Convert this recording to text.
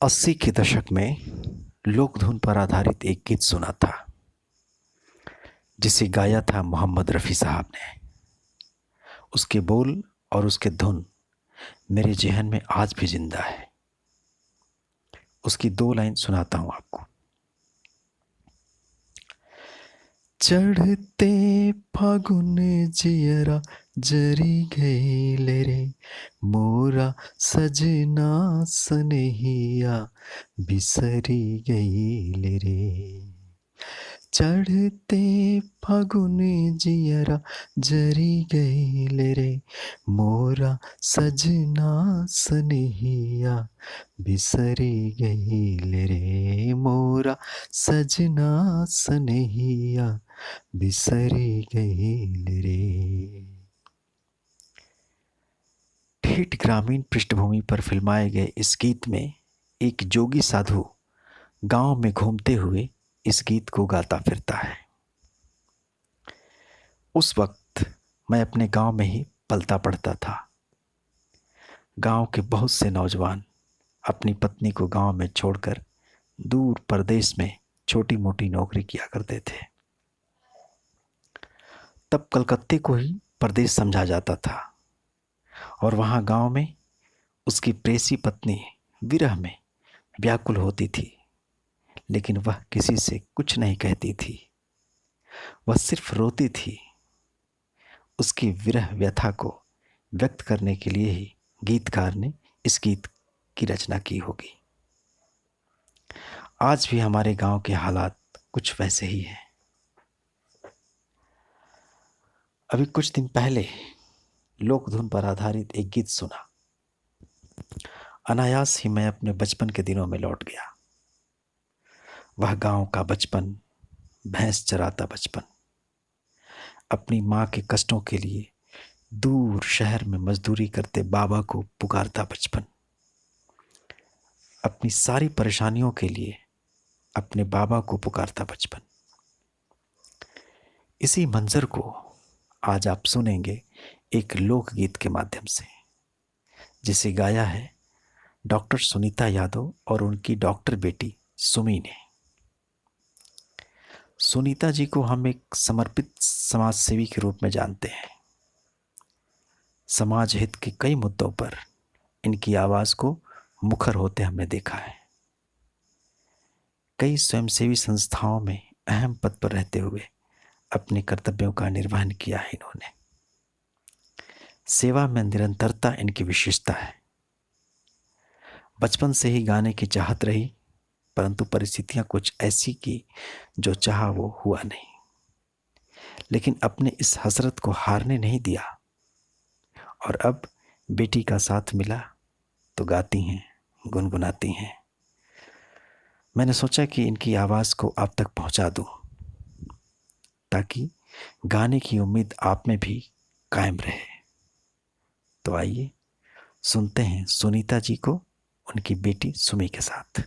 80 के दशक में लोक धुन पर आधारित एक गीत सुना था जिसे गाया था मोहम्मद रफ़ी साहब ने। उसके बोल और उसके धुन मेरे ज़हन में आज भी जिंदा है। उसकी 2 लाइन सुनाता हूं आपको। चढ़ते फागुन जियरा जरी गईल रे, मोरा सजना सनहिया बिसरी गईल रे। चढ़ते फागुन जियरा जरी गईल रे, मोरा सजना सनहिया बिसरी गईल रे, मोरा सजना सनहिया बिसरी गईल रे। ठेठ ग्रामीण पृष्ठभूमि पर फिल्माए गए इस गीत में एक जोगी साधु गांव में घूमते हुए इस गीत को गाता फिरता है। उस वक्त मैं अपने गांव में ही पलता पड़ता था। गांव के बहुत से नौजवान अपनी पत्नी को गांव में छोड़कर दूर परदेश में छोटी मोटी नौकरी किया करते थे। तब कलकत्ते को ही परदेश समझा जाता था और वहां गांव में उसकी प्रेसी पत्नी विरह में व्याकुल होती थी, लेकिन वह किसी से कुछ नहीं कहती थी। वह सिर्फ रोती थी। उसकी विरह व्यथा को व्यक्त करने के लिए ही गीतकार ने इस गीत की रचना की होगी। आज भी हमारे गांव के हालात कुछ वैसे ही हैं। अभी कुछ दिन पहले लोक धुन पर आधारित एक गीत सुना। अनायास ही मैं अपने बचपन के दिनों में लौट गया। वह गांव का बचपन, भैंस चराता बचपन, अपनी माँ के कष्टों के लिए दूर शहर में मजदूरी करते बाबा को पुकारता बचपन, अपनी सारी परेशानियों के लिए अपने बाबा को पुकारता बचपन। इसी मंजर को आज आप सुनेंगे एक लोकगीत के माध्यम से, जिसे गाया है डॉक्टर सुनीता यादव और उनकी डॉक्टर बेटी सुमी ने। सुनीता जी को हम एक समर्पित समाज सेवी के रूप में जानते हैं। समाज हित के कई मुद्दों पर इनकी आवाज को मुखर होते हमने देखा है। कई स्वयंसेवी संस्थाओं में अहम पद पर रहते हुए अपने कर्तव्यों का निर्वहन किया है इन्होंने। सेवा में निरंतरता इनकी विशेषता है। बचपन से ही गाने की चाहत रही, परंतु परिस्थितियां कुछ ऐसी की जो चाहा वो हुआ नहीं, लेकिन अपने इस हसरत को हारने नहीं दिया और अब बेटी का साथ मिला तो गाती हैं, गुनगुनाती हैं। मैंने सोचा कि इनकी आवाज़ को आप तक पहुंचा दूं ताकि गाने की उम्मीद आप में भी कायम रहे। तो आइए सुनते हैं सुनीता जी को उनकी बेटी सुमी के साथ।